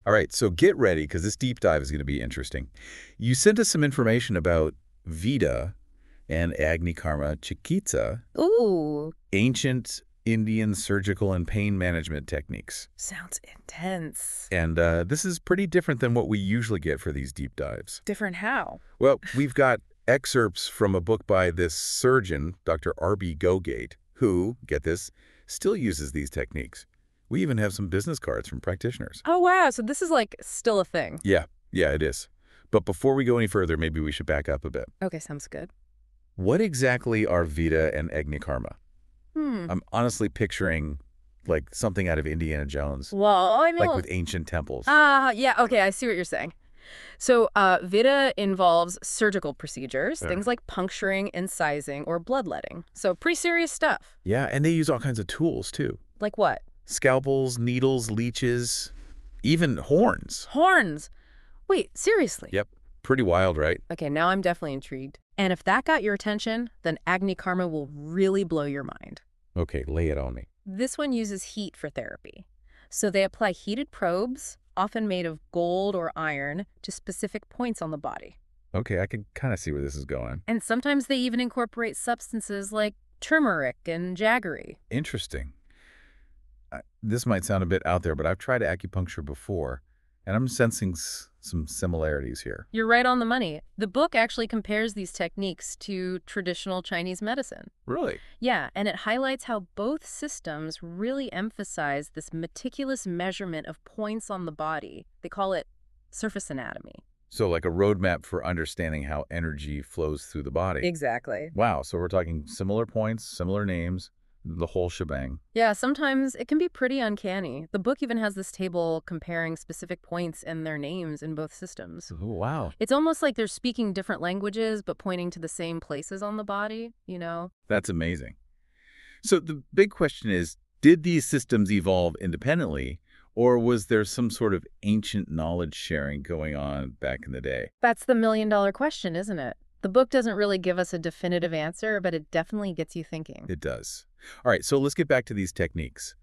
All right, so get ready because this deep dive is going to be interesting. You sent us some information about Vidda and AgniKarma Chikitsa, Ooh, ancient Indian surgical and pain management techniques. sounds intense. And this is pretty different than what we usually get for these deep dives. Different how? Well, we've got excerpts from a book by this surgeon, Dr. R.B. Gogate, who, get this, still uses these techniques. We even have some business cards from practitioners. Oh, wow. So this is like still a thing. Yeah, it is. But before we go any further, maybe we should back up a bit. Okay, sounds good. What exactly are Vidda and AgniKarma? I'm honestly picturing like something out of Indiana Jones, Well, I mean, like with ancient temples. yeah, okay, I see what you're saying. So, Viddha involves surgical procedures, things like puncturing, incising, or bloodletting. So, pretty serious stuff. Yeah, and they use all kinds of tools too. Like what? Scalpels, needles, leeches, even horns. Horns. Wait, seriously? Yep, pretty wild, right? Okay, now I'm definitely intrigued. And if that got your attention, then AgniKarma will really blow your mind. Okay, lay it on me. This one uses heat for therapy. So they apply heated probes, often made of gold or iron, to specific points on the body. Okay, I can kind of see where this is going. And sometimes they even incorporate substances like turmeric and jaggery. Interesting. This might sound a bit out there, but I've tried acupuncture before, and I'm sensing some similarities here. You're right on the money. The book actually compares these techniques to traditional Chinese medicine. Really? Yeah, and it highlights how both systems really emphasize this meticulous measurement of points on the body. They call it surface anatomy. So like a roadmap for understanding how energy flows through the body. Exactly. Wow, so we're talking similar points, similar names, the whole shebang. Yeah, sometimes it can be pretty uncanny. The book even has this table comparing specific points and their names in both systems. Oh, wow. It's almost like they're speaking different languages, but pointing to the same places on the body, you know? That's amazing. So the big question is, did these systems evolve independently, or was there some sort of ancient knowledge sharing going on back in the day? That's the million-dollar question, isn't it? The book doesn't really give us a definitive answer, but it definitely gets you thinking. It does. All right, so let's get back to these techniques.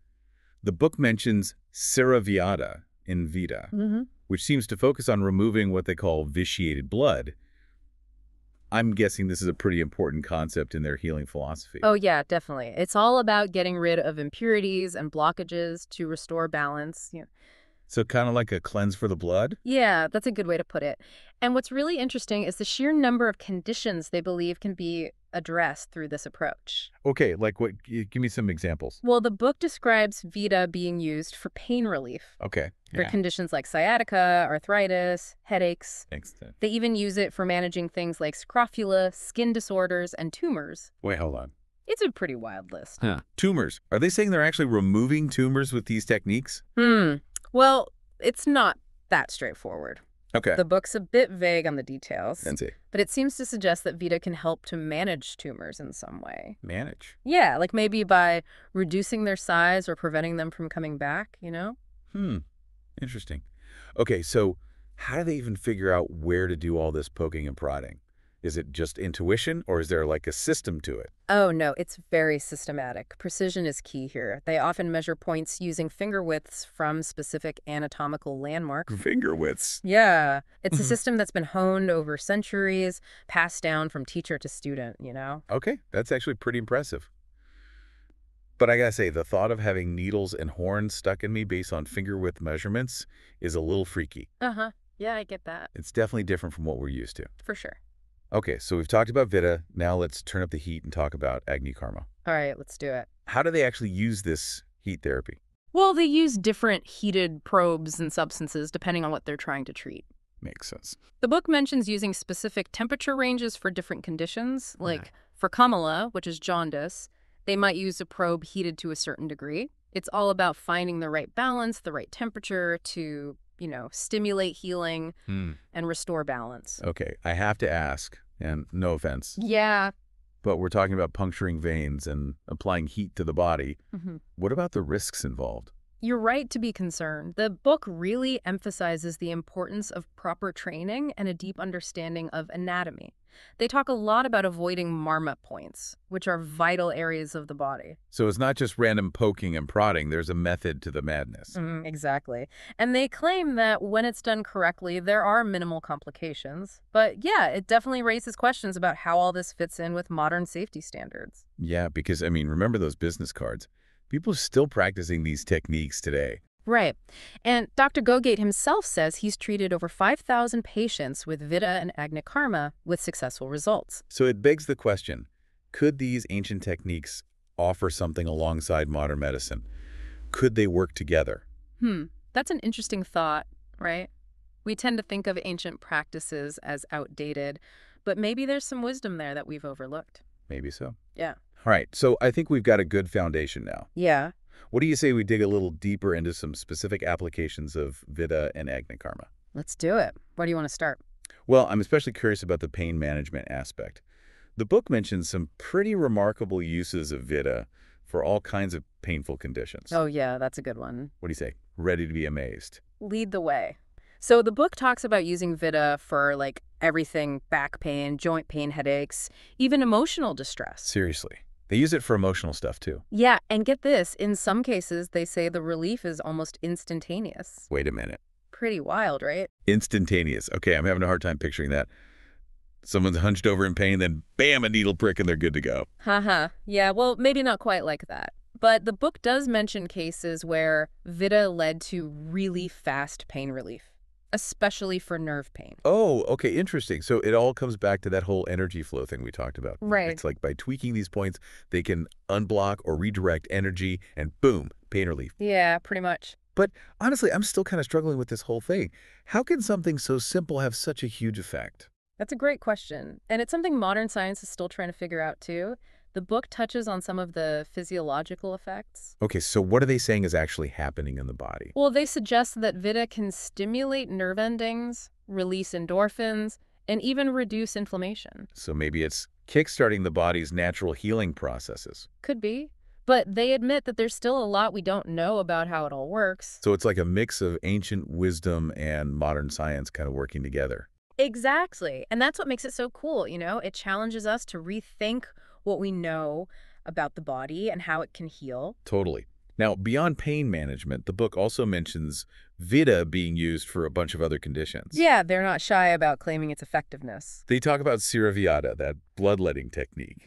The book mentions Siravyada in Vidda, which seems to focus on removing what they call vitiated blood. I'm guessing this is a pretty important concept in their healing philosophy. Oh, yeah, definitely. It's all about getting rid of impurities and blockages to restore balance. So kind of like a cleanse for the blood? Yeah, that's a good way to put it. And what's really interesting is the sheer number of conditions they believe can be addressed through this approach. Okay, like what? Give me some examples. Well, the book describes Vidda being used for pain relief. Okay. For conditions like sciatica, arthritis, headaches. Excellent. They even use it for managing things like scrofula, skin disorders, and tumors. Wait, hold on. It's a pretty wild list. Tumors. Are they saying they're actually removing tumors with these techniques? Well, it's not that straightforward. Okay. The book's a bit vague on the details. Fancy. But it seems to suggest that Vidda can help to manage tumors in some way. Manage? Yeah, like maybe by reducing their size or preventing them from coming back, you know? Interesting. Okay, so how do they even figure out where to do all this poking and prodding? Is it just intuition, or is there like a system to it? Oh, no, it's very systematic. Precision is key here. They often measure points using finger widths from specific anatomical landmarks. Finger widths. Yeah, it's a system that's been honed over centuries, passed down from teacher to student, you know? Okay, that's actually pretty impressive. But I gotta say, the thought of having needles and horns stuck in me based on finger width measurements is a little freaky. Yeah, I get that. It's definitely different from what we're used to. For sure. Okay, so we've talked about Vidda. Now let's turn up the heat and talk about AgniKarma. All right, let's do it. How do they actually use this heat therapy? Well, they use different heated probes and substances depending on what they're trying to treat. Makes sense. The book mentions using specific temperature ranges for different conditions. Like for Kamala, which is jaundice, they might use a probe heated to a certain degree. It's all about finding the right balance, the right temperature to, stimulate healing and restore balance. Okay, I have to ask, and no offense, Yeah. but we're talking about puncturing veins and applying heat to the body. What about the risks involved? You're right to be concerned. The book really emphasizes the importance of proper training and a deep understanding of anatomy. They talk a lot about avoiding marmot points, which are vital areas of the body. So it's not just random poking and prodding. There's a method to the madness. Exactly. And they claim that when it's done correctly, there are minimal complications. But yeah, it definitely raises questions about how all this fits in with modern safety standards. Yeah, because, I mean, remember those business cards? People are still practicing these techniques today. Right. And Dr. Gogate himself says he's treated over 5,000 patients with Viddha and AgniKarma with successful results. So it begs the question, could these ancient techniques offer something alongside modern medicine? Could they work together? That's an interesting thought, right? We tend to think of ancient practices as outdated, but maybe there's some wisdom there that we've overlooked. Maybe so. Yeah. All right, so I think we've got a good foundation now. Yeah. What do you say we dig a little deeper into some specific applications of Viddha and AgniKarma? Let's do it. Where do you want to start? Well, I'm especially curious about the pain management aspect. The book mentions some pretty remarkable uses of Viddha for all kinds of painful conditions. Oh, yeah, that's a good one. What do you say? Ready to be amazed. Lead the way. So the book talks about using Viddha for like everything: back pain, joint pain, headaches, even emotional distress. Seriously. They use it for emotional stuff, too. Yeah, and get this, in some cases, they say the relief is almost instantaneous. Wait a minute. Pretty wild, right? Instantaneous. Okay, I'm having a hard time picturing that. Someone's hunched over in pain, then bam, a needle prick, and they're good to go. Haha. Yeah, well, maybe not quite like that. But the book does mention cases where Viddha led to really fast pain relief, especially for nerve pain. Oh, okay, interesting. So it all comes back to that whole energy flow thing we talked about. Right. It's like by tweaking these points, they can unblock or redirect energy, and boom, pain relief. Yeah, pretty much. But honestly, I'm still kind of struggling with this whole thing. How can something so simple have such a huge effect? That's a great question. And it's something modern science is still trying to figure out, too. The book touches on some of the physiological effects. Okay, so what are they saying is actually happening in the body? Well, they suggest that Viddha can stimulate nerve endings, release endorphins, and even reduce inflammation. So maybe it's kickstarting the body's natural healing processes. Could be. But they admit that there's still a lot we don't know about how it all works. So it's like a mix of ancient wisdom and modern science kind of working together. Exactly. And that's what makes it so cool, you know? It challenges us to rethink what we know about the body and how it can heal. Totally. Now, beyond pain management, the book also mentions Viddha being used for a bunch of other conditions. Yeah, they're not shy about claiming its effectiveness. They talk about Viddha, that bloodletting technique.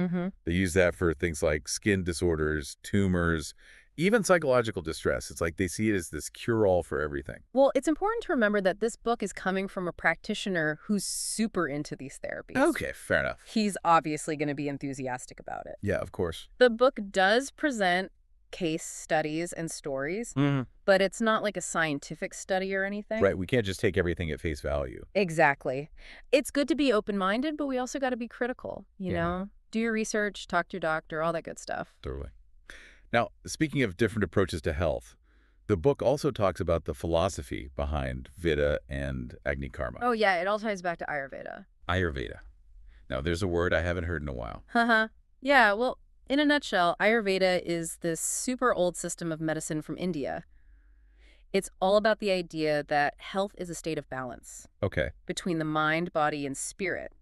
They use that for things like skin disorders, tumors, even psychological distress. It's like they see it as this cure-all for everything. Well, it's important to remember that this book is coming from a practitioner who's super into these therapies. Okay, fair enough. He's obviously going to be enthusiastic about it. Yeah, of course. The book does present case studies and stories, but it's not like a scientific study or anything. Right, we can't just take everything at face value. Exactly. It's good to be open-minded, but we also got to be critical, you know? Do your research, talk to your doctor, all that good stuff. Totally. Now, speaking of different approaches to health, the book also talks about the philosophy behind Viddha and AgniKarma. Oh, yeah, it all ties back to Ayurveda. Ayurveda. Now, there's a word I haven't heard in a while. Haha. Yeah, well, in a nutshell, Ayurveda is this super old system of medicine from India. It's all about the idea that health is a state of balance Okay. between the mind, body, and spirit.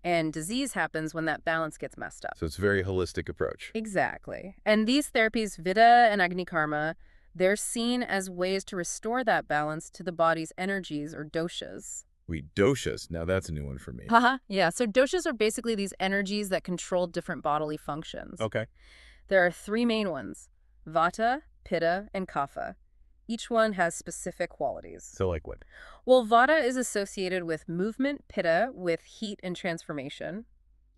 And disease happens when that balance gets messed up. So it's a very holistic approach. Exactly. And these therapies, Viddha and AgniKarma, they're seen as ways to restore that balance to the body's energies or doshas. Doshas. Now that's a new one for me. Haha. Yeah, so doshas are basically these energies that control different bodily functions. Okay. There are three main ones: Vata, Pitta, and Kapha. Each one has specific qualities. So like what? Well, Vata is associated with movement, Pitta with heat and transformation,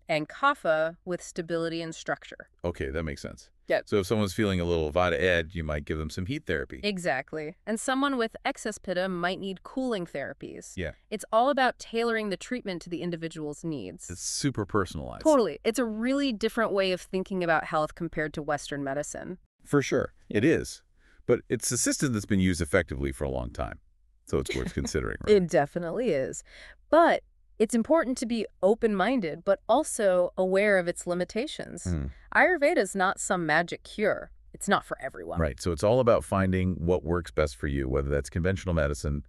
and Kapha with stability and structure. Okay, that makes sense. Yeah. So if someone's feeling a little Vata ed, you might give them some heat therapy. Exactly. And someone with excess Pitta might need cooling therapies. Yeah. It's all about tailoring the treatment to the individual's needs. It's super personalized. Totally. It's a really different way of thinking about health compared to Western medicine. For sure. It is. But it's a system that's been used effectively for a long time. So it's worth considering, right? It definitely is. But it's important to be open-minded, but also aware of its limitations. Ayurveda is not some magic cure. It's not for everyone. Right. So it's all about finding what works best for you, whether that's conventional medicine,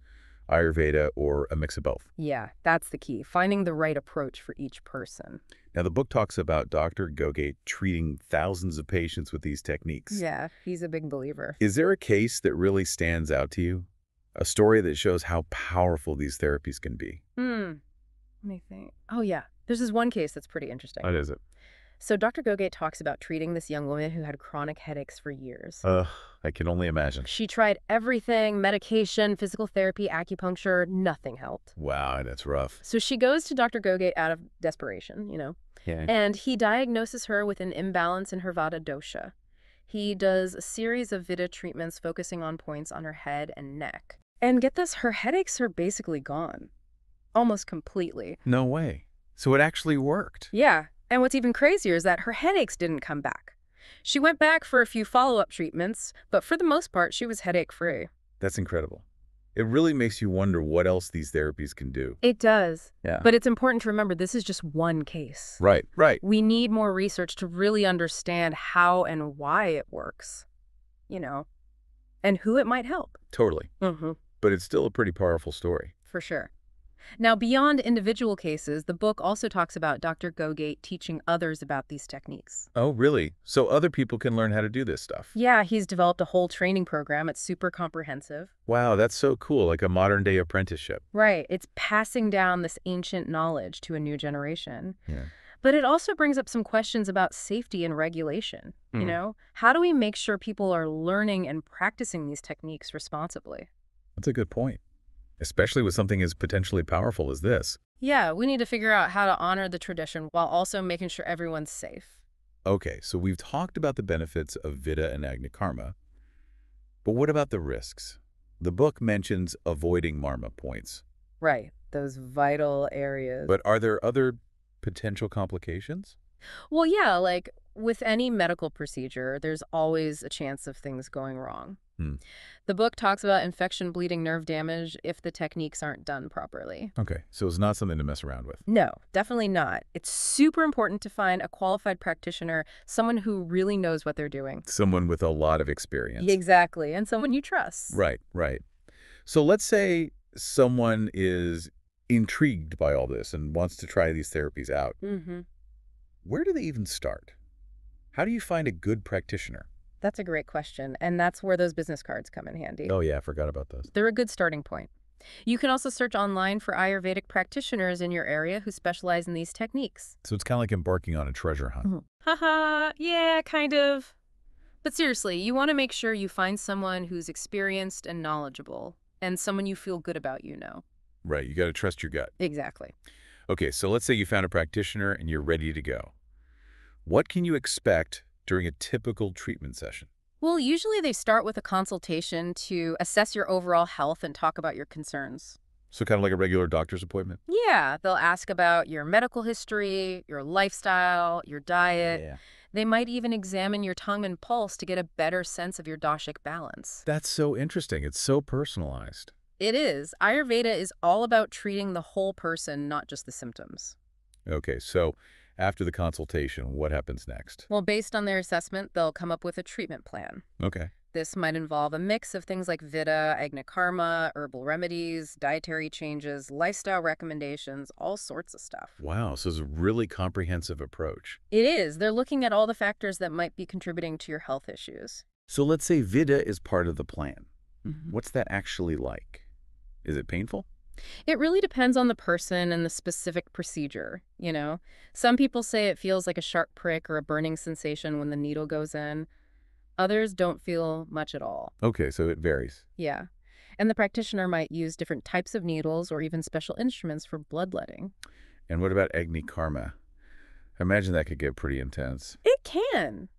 Ayurveda, or a mix of both. Yeah, that's the key. Finding the right approach for each person. Now, the book talks about Dr. Gogate treating thousands of patients with these techniques. Yeah, he's a big believer. Is there a case that really stands out to you? A story that shows how powerful these therapies can be? Let me think. Oh, yeah. There's this one case that's pretty interesting. What is it? So Dr. Gogate talks about treating this young woman who had chronic headaches for years. I can only imagine. She tried everything, medication, physical therapy, acupuncture, nothing helped. Wow, that's rough. So she goes to Dr. Gogate out of desperation, Yeah. and he diagnoses her with an imbalance in her Vata dosha. He does a series of Vidda treatments focusing on points on her head and neck. And get this, her headaches are basically gone. Almost completely. No way. So it actually worked. Yeah. And what's even crazier is that her headaches didn't come back. She went back for a few follow-up treatments, but for the most part, she was headache-free. That's incredible. It really makes you wonder what else these therapies can do. It does. Yeah. But it's important to remember this is just one case. Right. We need more research to really understand how and why it works, and who it might help. Totally. But it's still a pretty powerful story. For sure. Now, beyond individual cases, the book also talks about Dr. Gogate teaching others about these techniques. Oh, really? So other people can learn how to do this stuff? Yeah, he's developed a whole training program. It's super comprehensive. Wow, that's so cool, like a modern-day apprenticeship. Right. It's passing down this ancient knowledge to a new generation. Yeah. But it also brings up some questions about safety and regulation. How do we make sure people are learning and practicing these techniques responsibly? That's a good point, especially with something as potentially powerful as this. Yeah, we need to figure out how to honor the tradition while also making sure everyone's safe. Okay, so we've talked about the benefits of Viddha and AgniKarma, but what about the risks? The book mentions avoiding marma points. Right, those vital areas. But are there other potential complications? Well, yeah, like with any medical procedure, there's always a chance of things going wrong. The book talks about infection, bleeding, nerve damage if the techniques aren't done properly. Okay, so it's not something to mess around with. No, definitely not. It's super important to find a qualified practitioner, someone who really knows what they're doing. Someone with a lot of experience. Exactly, and someone you trust. Right. So let's say someone is intrigued by all this and wants to try these therapies out. Where do they even start? How do you find a good practitioner? That's a great question, and that's where those business cards come in handy. Oh yeah, I forgot about those. They're a good starting point. You can also search online for Ayurvedic practitioners in your area who specialize in these techniques. So it's kind of like embarking on a treasure hunt. Haha, yeah, kind of. But seriously, you want to make sure you find someone who's experienced and knowledgeable, and someone you feel good about, Right, you got to trust your gut. Exactly. Okay, so let's say you found a practitioner and you're ready to go. What can you expect during a typical treatment session? Well, usually they start with a consultation to assess your overall health and talk about your concerns. So kind of like a regular doctor's appointment? Yeah, they'll ask about your medical history, your lifestyle, your diet. Yeah. They might even examine your tongue and pulse to get a better sense of your doshic balance. That's so interesting. It's so personalized. It is. Ayurveda is all about treating the whole person, not just the symptoms. Okay, so after the consultation, what happens next? Well, based on their assessment, they'll come up with a treatment plan. Okay. This might involve a mix of things like Viddha, AgniKarma, herbal remedies, dietary changes, lifestyle recommendations, all sorts of stuff. Wow, so it's a really comprehensive approach. It is. They're looking at all the factors that might be contributing to your health issues. So let's say Vidda is part of the plan. What's that actually like? Is it painful? It really depends on the person and the specific procedure, Some people say it feels like a sharp prick or a burning sensation when the needle goes in. Others don't feel much at all. Okay, so it varies. Yeah. And the practitioner might use different types of needles or even special instruments for bloodletting. And what about AgniKarma? I imagine that could get pretty intense. It can.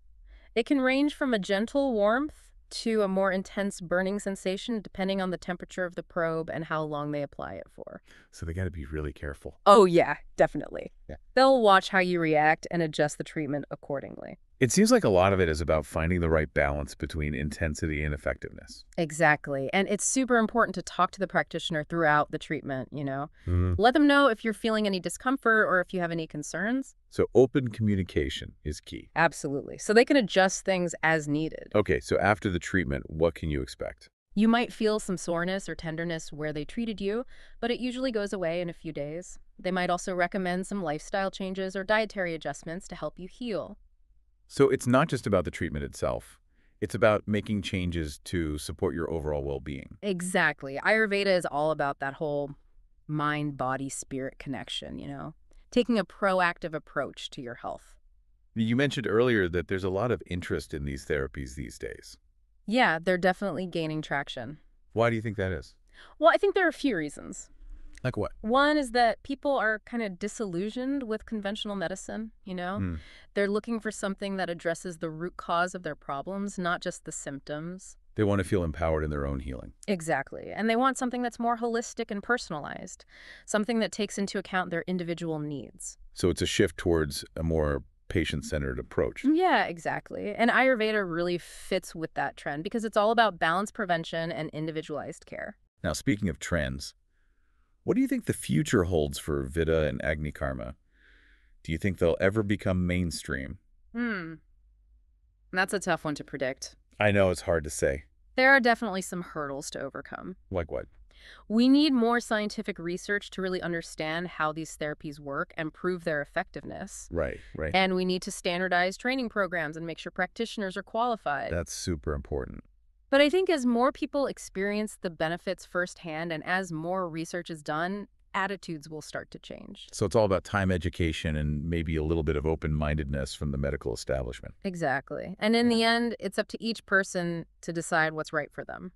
It can range from a gentle warmth to a more intense burning sensation depending on the temperature of the probe and how long they apply it for. So they got to be really careful. Oh, yeah, definitely. Yeah. They'll watch how you react and adjust the treatment accordingly. It seems like a lot of it is about finding the right balance between intensity and effectiveness. Exactly. And it's super important to talk to the practitioner throughout the treatment, you know. Mhm. Let them know if you're feeling any discomfort or if you have any concerns. So open communication is key. Absolutely. So they can adjust things as needed. Okay, so after the treatment, what can you expect? You might feel some soreness or tenderness where they treated you, but it usually goes away in a few days. They might also recommend some lifestyle changes or dietary adjustments to help you heal. So it's not just about the treatment itself. It's about making changes to support your overall well-being. Exactly. Ayurveda is all about that whole mind, body, spirit connection, you know, taking a proactive approach to your health. You mentioned earlier that there's a lot of interest in these therapies these days. Yeah, they're definitely gaining traction. Why do you think that is? Well, I think there are a few reasons. Like what? One is that people are kind of disillusioned with conventional medicine, you know? Hmm. They're looking for something that addresses the root cause of their problems, not just the symptoms. They want to feel empowered in their own healing. Exactly. And they want something that's more holistic and personalized, something that takes into account their individual needs. So it's a shift towards a more patient-centered approach. Yeah, exactly. And Ayurveda really fits with that trend because it's all about balance prevention and individualized care. Now, speaking of trends, what do you think the future holds for Viddha and AgniKarma? Do you think they'll ever become mainstream? That's a tough one to predict. I know it's hard to say. There are definitely some hurdles to overcome. Like what? We need more scientific research to really understand how these therapies work and prove their effectiveness. Right, right. And we need to standardize training programs and make sure practitioners are qualified. That's super important. But I think as more people experience the benefits firsthand and as more research is done, attitudes will start to change. So it's all about time education and maybe a little bit of open-mindedness from the medical establishment. Exactly. And in the end, it's up to each person to decide what's right for them.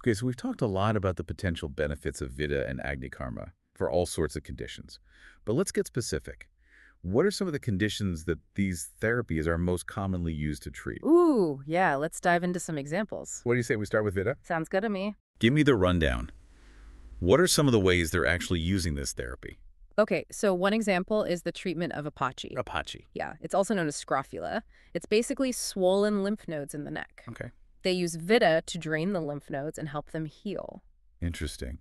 Okay, so we've talked a lot about the potential benefits of Viddha and AgniKarma for all sorts of conditions. But let's get specific. What are some of the conditions that these therapies are most commonly used to treat? Ooh, yeah, let's dive into some examples. What do you say we start with Viddha? Sounds good to me. Give me the rundown. What are some of the ways they're actually using this therapy? Okay, so one example is the treatment of Apache. Apache. Yeah, it's also known as scrofula. It's basically swollen lymph nodes in the neck. Okay. They use Vidda to drain the lymph nodes and help them heal. Interesting.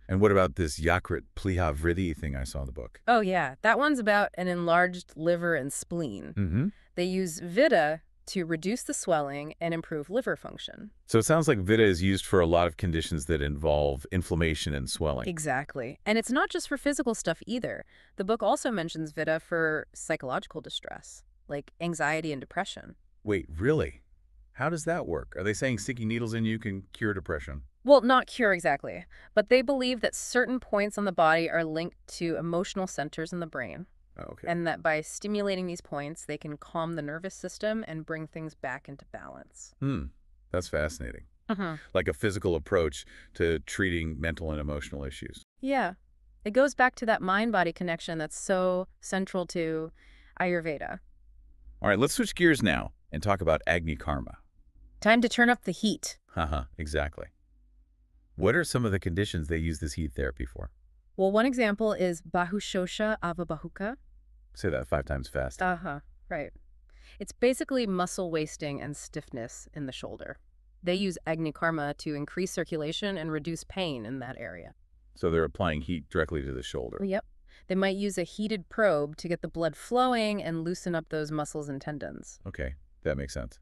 And what about this Yakrit Pliha Vriddhi thing I saw in the book? Oh, yeah. That one's about an enlarged liver and spleen. Mm-hmm. They use Vidda to reduce the swelling and improve liver function. So it sounds like Viddha is used for a lot of conditions that involve inflammation and swelling. Exactly. And it's not just for physical stuff either. The book also mentions Vidda for psychological distress, like anxiety and depression. Wait, really? How does that work? Are they saying sticking needles in you can cure depression? Well, not cure exactly, but they believe that certain points on the body are linked to emotional centers in the brain. Oh, okay. And that by stimulating these points, they can calm the nervous system and bring things back into balance. That's fascinating. Mm-hmm. Like a physical approach to treating mental and emotional issues. Yeah. It goes back to that mind-body connection that's so central to Ayurveda. All right, let's switch gears now and talk about AgniKarma. Time to turn up the heat. Haha, exactly. What are some of the conditions they use this heat therapy for? Well, one example is Bahushosha Avabahuka. Say that 5 times fast. Right. It's basically muscle wasting and stiffness in the shoulder. They use AgniKarma to increase circulation and reduce pain in that area. So they're applying heat directly to the shoulder. Yep. They might use a heated probe to get the blood flowing and loosen up those muscles and tendons. Okay, that makes sense.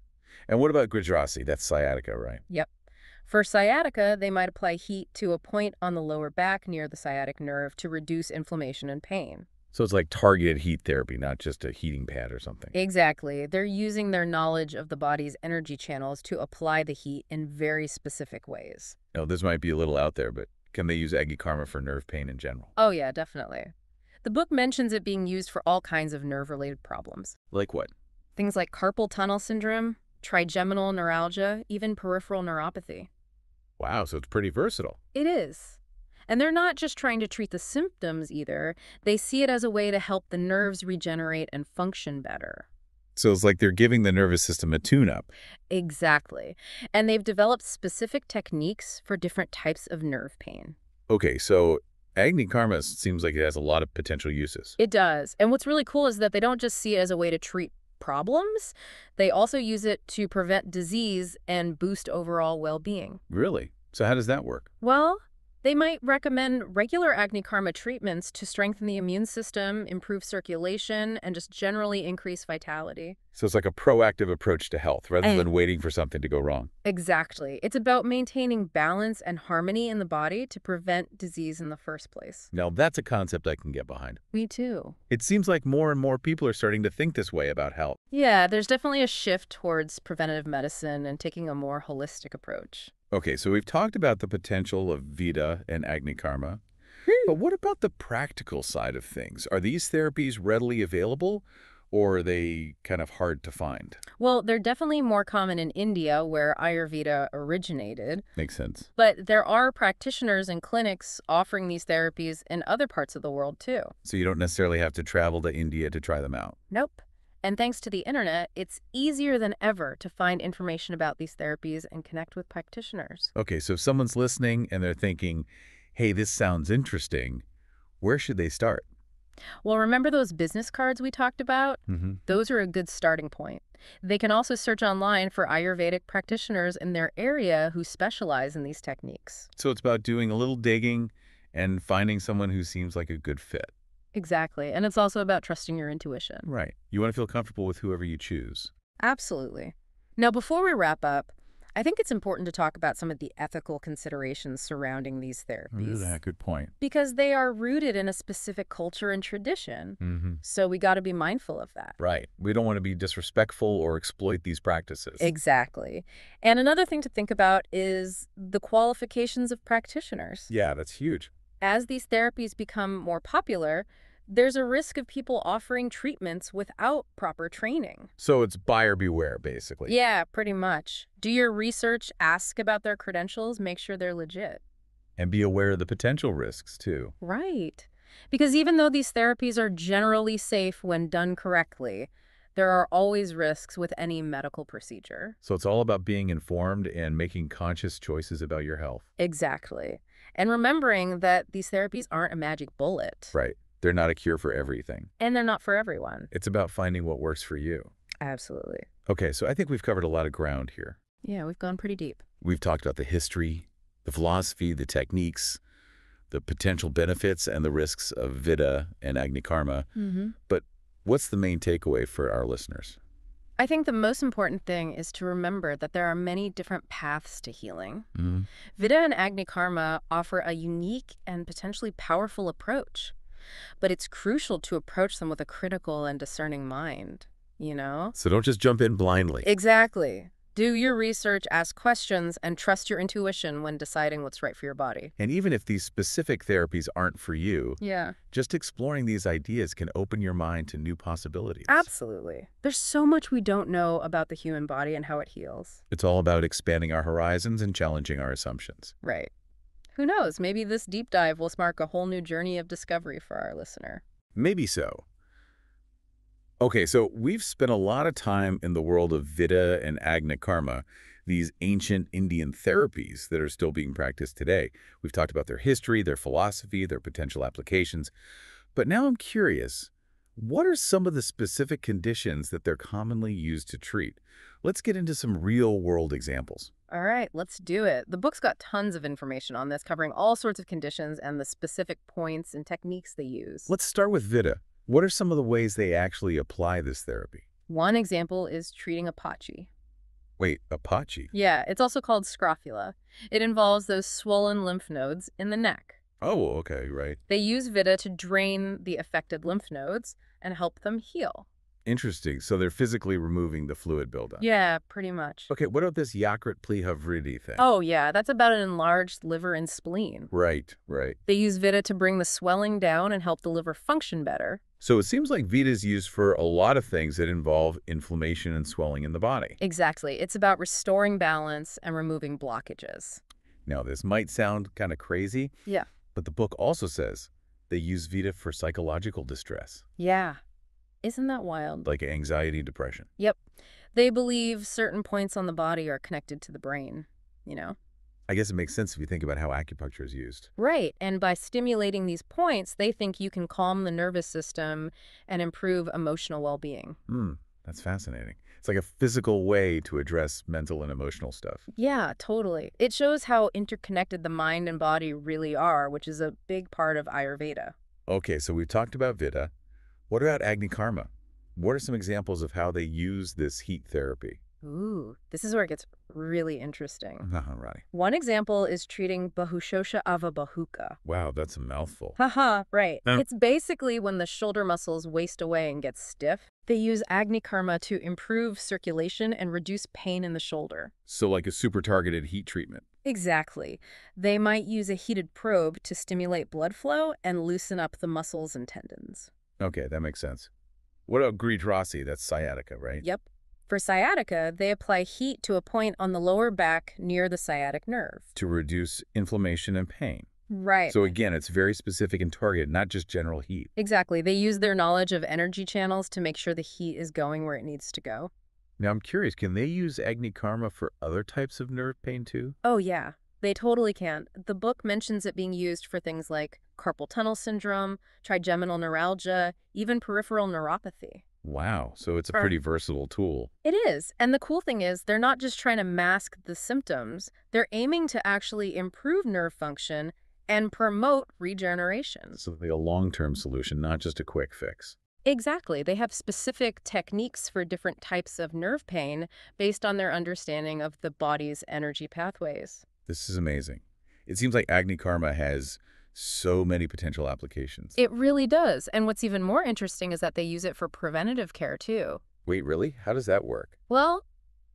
And what about Gujarati? That's sciatica, right? Yep. For sciatica, they might apply heat to a point on the lower back near the sciatic nerve to reduce inflammation and pain. So it's like targeted heat therapy, not just a heating pad or something. Exactly. They're using their knowledge of the body's energy channels to apply the heat in very specific ways. Now, this might be a little out there, but can they use AgniKarma for nerve pain in general? Oh, yeah, definitely. The book mentions it being used for all kinds of nerve-related problems. Like what? Things like carpal tunnel syndrome, trigeminal neuralgia, even peripheral neuropathy. Wow, so it's pretty versatile. It is. And they're not just trying to treat the symptoms either. They see it as a way to help the nerves regenerate and function better. So it's like they're giving the nervous system a tune-up. Exactly. And they've developed specific techniques for different types of nerve pain. Okay, so AgniKarma seems like it has a lot of potential uses. It does. And what's really cool is that they don't just see it as a way to treat problems. They also use it to prevent disease and boost overall well-being. Really? So how does that work? Well, they might recommend regular AgniKarma treatments to strengthen the immune system, improve circulation, and just generally increase vitality. So it's like a proactive approach to health rather than waiting for something to go wrong. Exactly. It's about maintaining balance and harmony in the body to prevent disease in the first place. Now, that's a concept I can get behind. Me too. It seems like more and more people are starting to think this way about health. Yeah, there's definitely a shift towards preventative medicine and taking a more holistic approach. Okay, so we've talked about the potential of Viddha and AgniKarma, but what about the practical side of things? Are these therapies readily available, or are they kind of hard to find? Well, they're definitely more common in India, where Ayurveda originated. Makes sense. But there are practitioners and clinics offering these therapies in other parts of the world, too. So you don't necessarily have to travel to India to try them out. Nope. And thanks to the internet, it's easier than ever to find information about these therapies and connect with practitioners. Okay, so if someone's listening and they're thinking, hey, this sounds interesting, where should they start? Well, remember those business cards we talked about? Mm-hmm. Those are a good starting point. They can also search online for Ayurvedic practitioners in their area who specialize in these techniques. So it's about doing a little digging and finding someone who seems like a good fit. Exactly. And it's also about trusting your intuition. Right. You want to feel comfortable with whoever you choose. Absolutely. Now, before we wrap up, I think it's important to talk about some of the ethical considerations surrounding these therapies. Yeah, good point. Because they are rooted in a specific culture and tradition. Mm-hmm. So we got to be mindful of that. Right. We don't want to be disrespectful or exploit these practices. Exactly. And another thing to think about is the qualifications of practitioners. Yeah, that's huge. As these therapies become more popular, there's a risk of people offering treatments without proper training. So it's buyer beware, basically. Yeah, pretty much. Do your research, ask about their credentials, make sure they're legit. And be aware of the potential risks, too. Right. Because even though these therapies are generally safe when done correctly, there are always risks with any medical procedure. So it's all about being informed and making conscious choices about your health. Exactly. And remembering that these therapies aren't a magic bullet. Right. They're not a cure for everything. And they're not for everyone. It's about finding what works for you. Absolutely. Okay, so I think we've covered a lot of ground here. Yeah, we've gone pretty deep. We've talked about the history, the philosophy, the techniques, the potential benefits and the risks of Viddha and AgniKarma. Mm-hmm. But what's the main takeaway for our listeners? I think the most important thing is to remember that there are many different paths to healing. Mm-hmm. Viddha and AgniKarma offer a unique and potentially powerful approach. But it's crucial to approach them with a critical and discerning mind, you know? So don't just jump in blindly. Exactly. Do your research, ask questions, and trust your intuition when deciding what's right for your body. And even if these specific therapies aren't for you, Yeah. just exploring these ideas can open your mind to new possibilities. Absolutely. There's so much we don't know about the human body and how it heals. It's all about expanding our horizons and challenging our assumptions. Right. Who knows? Maybe this deep dive will spark a whole new journey of discovery for our listener. Maybe so. Okay, so we've spent a lot of time in the world of Viddha and AgniKarma, these ancient Indian therapies that are still being practiced today. We've talked about their history, their philosophy, their potential applications. But now I'm curious, what are some of the specific conditions that they're commonly used to treat? Let's get into some real-world examples. All right, let's do it. The book's got tons of information on this, covering all sorts of conditions and the specific points and techniques they use. Let's start with Viddha. What are some of the ways they actually apply this therapy? One example is treating Apache. Wait, Apache? Yeah, it's also called scrofula. It involves those swollen lymph nodes in the neck. Oh, okay, right. They use Viddha to drain the affected lymph nodes and help them heal. Interesting. So they're physically removing the fluid buildup. Yeah, pretty much. Okay, what about this Yakrit Plihavriti thing? Oh, yeah, that's about an enlarged liver and spleen. Right, right. They use Viddha to bring the swelling down and help the liver function better. So it seems like Viddha is used for a lot of things that involve inflammation and swelling in the body. Exactly. It's about restoring balance and removing blockages. Now, this might sound kind of crazy. Yeah. But the book also says they use Viddha for psychological distress. Yeah. Isn't that wild? Like anxiety, depression. Yep. They believe certain points on the body are connected to the brain, you know? I guess it makes sense if you think about how acupuncture is used. Right. And by stimulating these points, they think you can calm the nervous system and improve emotional well-being. That That's fascinating. It's like a physical way to address mental and emotional stuff. Yeah, totally. It shows how interconnected the mind and body really are, which is a big part of Ayurveda. Okay, so we've talked about Vidda. What about AgniKarma? What are some examples of how they use this heat therapy? Ooh, this is where it gets really interesting. Right. One example is treating Bahushosha Avabahuka. Wow, that's a mouthful. Haha, right. Um, It's basically when the shoulder muscles waste away and get stiff. They use Agni Karma to improve circulation and reduce pain in the shoulder. So like a super targeted heat treatment. Exactly. They might use a heated probe to stimulate blood flow and loosen up the muscles and tendons. Okay, that makes sense. What about Gridrasi? That's sciatica, right? Yep. For sciatica, they apply heat to a point on the lower back near the sciatic nerve. To reduce inflammation and pain. Right. So again, it's very specific and targeted, not just general heat. Exactly. They use their knowledge of energy channels to make sure the heat is going where it needs to go. Now I'm curious, can they use AgniKarma for other types of nerve pain too? Oh, yeah. They totally can. The book mentions it being used for things like carpal tunnel syndrome, trigeminal neuralgia, even peripheral neuropathy. Wow, so it's a pretty versatile tool. It is. And the cool thing is, they're not just trying to mask the symptoms. They're aiming to actually improve nerve function and promote regeneration. So like a long-term solution, not just a quick fix. Exactly. They have specific techniques for different types of nerve pain based on their understanding of the body's energy pathways. This is amazing. It seems like AgniKarma has so many potential applications. It really does. And what's even more interesting is that they use it for preventative care, too. Wait, really? How does that work? Well,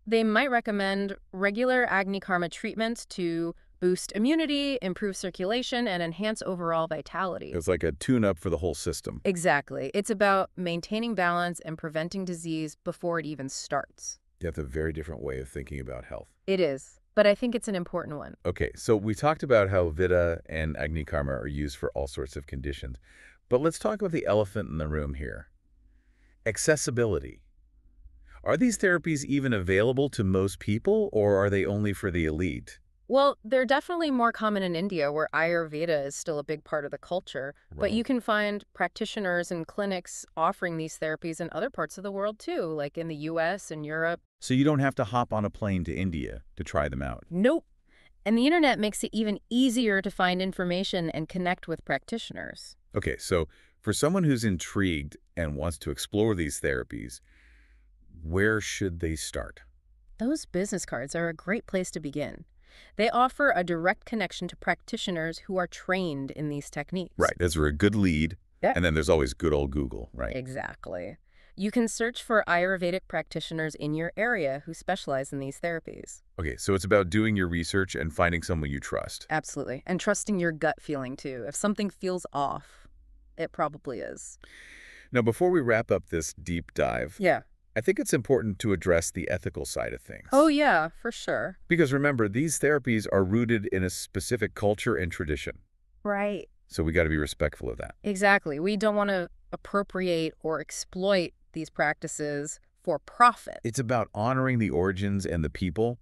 they might recommend regular Agni Karma treatments to boost immunity, improve circulation, and enhance overall vitality. It's like a tune-up for the whole system. Exactly. It's about maintaining balance and preventing disease before it even starts. That's a very different way of thinking about health. It is, but I think it's an important one. Okay, so we talked about how Vidda and AgniKarma are used for all sorts of conditions, but let's talk about the elephant in the room here. Accessibility. Are these therapies even available to most people, or are they only for the elite? Well, they're definitely more common in India, where Ayurveda is still a big part of the culture. But you can find practitioners and clinics offering these therapies in other parts of the world, too, like in the US and Europe. So you don't have to hop on a plane to India to try them out. Nope. And the internet makes it even easier to find information and connect with practitioners. Okay, so for someone who's intrigued and wants to explore these therapies, where should they start? Those business cards are a great place to begin. They offer a direct connection to practitioners who are trained in these techniques. Right, there's a good lead, and then there's always good old Google, right? Exactly. You can search for Ayurvedic practitioners in your area who specialize in these therapies. Okay, so it's about doing your research and finding someone you trust. Absolutely. And trusting your gut feeling, too. If something feels off, it probably is. Now, before we wrap up this deep dive, Yeah. I think it's important to address the ethical side of things. Oh, yeah, for sure. Because remember, these therapies are rooted in a specific culture and tradition. Right. So we got to be respectful of that. Exactly. We don't want to appropriate or exploit these practices for profit. It's about honoring the origins and the people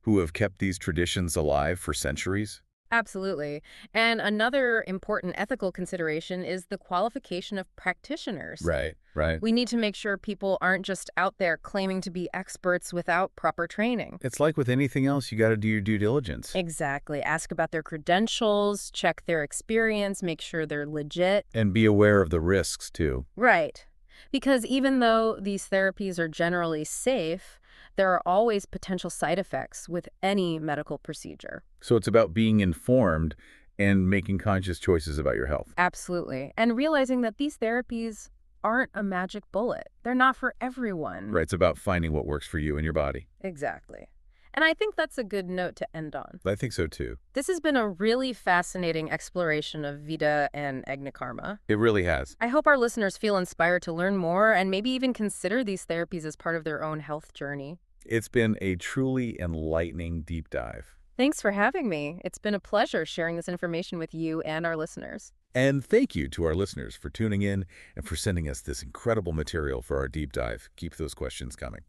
who have kept these traditions alive for centuries. Absolutely. And another important ethical consideration is the qualification of practitioners. Right. We need to make sure people aren't just out there claiming to be experts without proper training. It's like with anything else, you got to do your due diligence. Exactly. Ask about their credentials, check their experience, make sure they're legit. And be aware of the risks, too. Right. Because even though these therapies are generally safe, there are always potential side effects with any medical procedure. So it's about being informed and making conscious choices about your health. Absolutely. And realizing that these therapies aren't a magic bullet. They're not for everyone. Right. It's about finding what works for you and your body. Exactly. And I think that's a good note to end on. I think so, too. This has been a really fascinating exploration of Viddha and AgniKarma. It really has. I hope our listeners feel inspired to learn more and maybe even consider these therapies as part of their own health journey. It's been a truly enlightening deep dive. Thanks for having me. It's been a pleasure sharing this information with you and our listeners. And thank you to our listeners for tuning in and for sending us this incredible material for our deep dive. Keep those questions coming.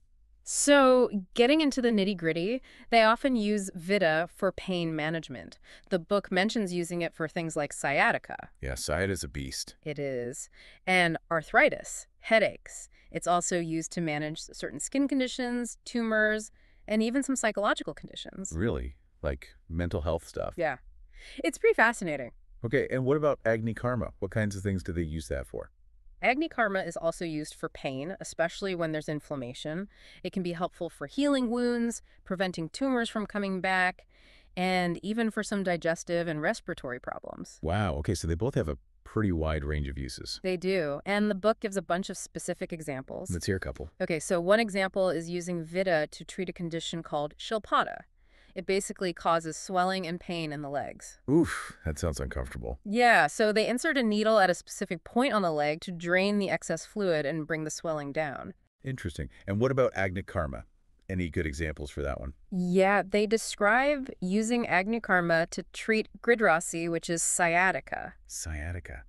So, getting into the nitty-gritty, they often use Vidda for pain management. The book mentions using it for things like sciatica. Yeah, sciatica's a beast. It is. And arthritis, headaches. It's also used to manage certain skin conditions, tumors, and even some psychological conditions. Really? Like mental health stuff? Yeah. It's pretty fascinating. Okay, and what about AgniKarma? What kinds of things do they use that for? AgniKarma is also used for pain, especially when there's inflammation. It can be helpful for healing wounds, preventing tumors from coming back, and even for some digestive and respiratory problems. Wow, okay, so they both have a pretty wide range of uses. They do, and the book gives a bunch of specific examples. Let's hear a couple. Okay, so one example is using Vidda to treat a condition called Shilpada. It basically causes swelling and pain in the legs. Oof, that sounds uncomfortable. Yeah, so they insert a needle at a specific point on the leg to drain the excess fluid and bring the swelling down. Interesting. And what about AgniKarma? Any good examples for that one? Yeah, they describe using AgniKarma to treat gridrasi, which is sciatica. Sciatica.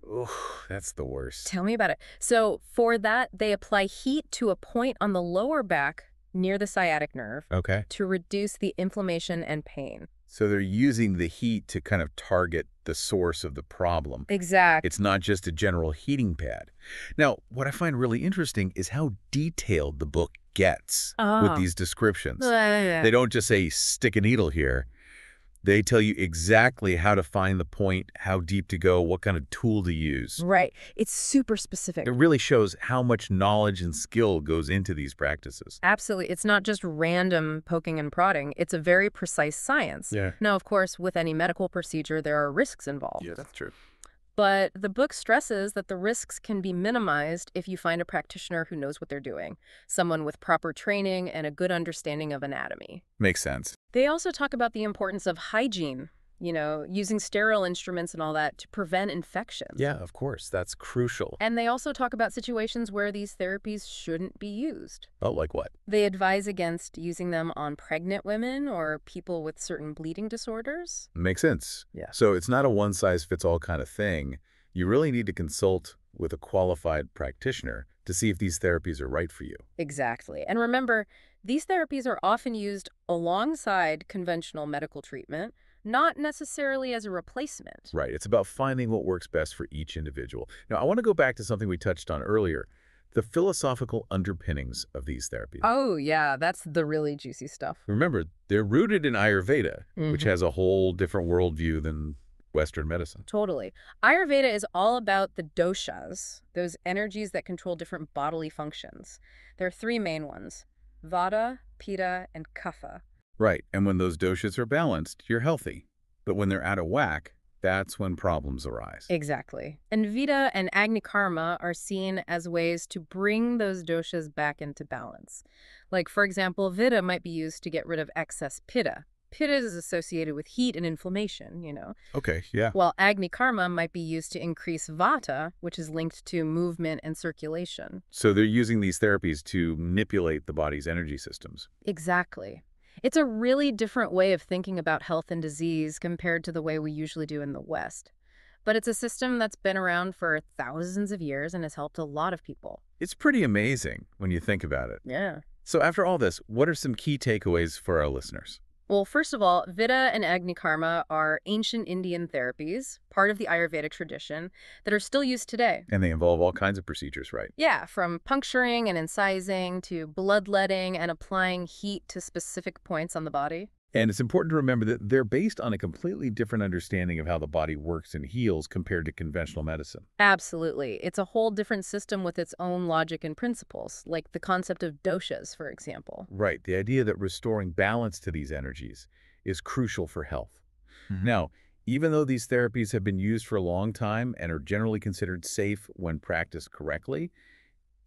Ooh, that's the worst. Tell me about it. So for that, they apply heat to a point on the lower back near the sciatic nerve Okay. to reduce the inflammation and pain. So they're using the heat to kind of target the source of the problem. Exactly. It's not just a general heating pad. Now, what I find really interesting is how detailed the book gets with these descriptions. They don't just say, stick a needle here. They tell you exactly how to find the point, how deep to go, what kind of tool to use. Right. It's super specific. It really shows how much knowledge and skill goes into these practices. Absolutely. It's not just random poking and prodding. It's a very precise science. Yeah. Now, of course, with any medical procedure, there are risks involved. Yeah, that's true. But the book stresses that the risks can be minimized if you find a practitioner who knows what they're doing, someone with proper training and a good understanding of anatomy. Makes sense. They also talk about the importance of hygiene, using sterile instruments and all that to prevent infections. Yeah, of course. That's crucial. And they also talk about situations where these therapies shouldn't be used. Oh, like what? They advise against using them on pregnant women or people with certain bleeding disorders. Makes sense. Yeah. So it's not a one-size-fits-all kind of thing. You really need to consult with a qualified practitioner to see if these therapies are right for you. Exactly. And remember, these therapies are often used alongside conventional medical treatment, not necessarily as a replacement. Right. It's about finding what works best for each individual. Now, I want to go back to something we touched on earlier, the philosophical underpinnings of these therapies. Oh, yeah, that's the really juicy stuff. Remember, they're rooted in Ayurveda, which has a whole different worldview than Western medicine. Totally. Ayurveda is all about the doshas, those energies that control different bodily functions. There are three main ones: Vata, Pitta, and Kapha. Right. And when those doshas are balanced, you're healthy. But when they're out of whack, that's when problems arise. Exactly. And Viddha and AgniKarma are seen as ways to bring those doshas back into balance. Like, for example, Viddha might be used to get rid of excess Pitta. Pitta is associated with heat and inflammation, Okay, yeah. While AgniKarma might be used to increase Vata, which is linked to movement and circulation. So they're using these therapies to manipulate the body's energy systems. Exactly. It's a really different way of thinking about health and disease compared to the way we usually do in the West. But it's a system that's been around for thousands of years and has helped a lot of people. It's pretty amazing when you think about it. Yeah. So after all this, what are some key takeaways for our listeners? Well, first of all, Viddha and AgniKarma are ancient Indian therapies, part of the Ayurvedic tradition, that are still used today. And they involve all kinds of procedures, right? Yeah, from puncturing and incising to bloodletting and applying heat to specific points on the body. And it's important to remember that they're based on a completely different understanding of how the body works and heals compared to conventional medicine. Absolutely. It's a whole different system with its own logic and principles, like the concept of doshas, for example. Right. The idea that restoring balance to these energies is crucial for health. Now, even though these therapies have been used for a long time and are generally considered safe when practiced correctly,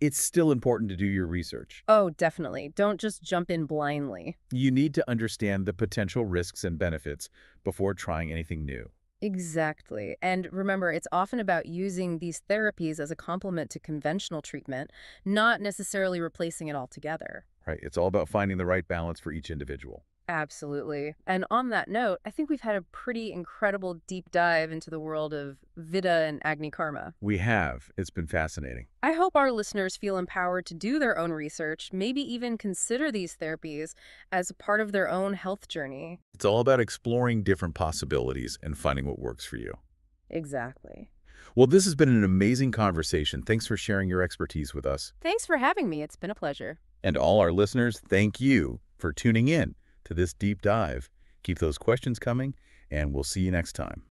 it's still important to do your research. Oh, definitely. Don't just jump in blindly. You need to understand the potential risks and benefits before trying anything new. Exactly. And remember, it's often about using these therapies as a complement to conventional treatment, not necessarily replacing it altogether. Right. It's all about finding the right balance for each individual. Absolutely. And on that note, I think we've had a pretty incredible deep dive into the world of Viddha and AgniKarma. We have. It's been fascinating. I hope our listeners feel empowered to do their own research, maybe even consider these therapies as a part of their own health journey. It's all about exploring different possibilities and finding what works for you. Exactly. Well, this has been an amazing conversation. Thanks for sharing your expertise with us. Thanks for having me. It's been a pleasure. And all our listeners, thank you for tuning in to this deep dive. Keep those questions coming, and we'll see you next time.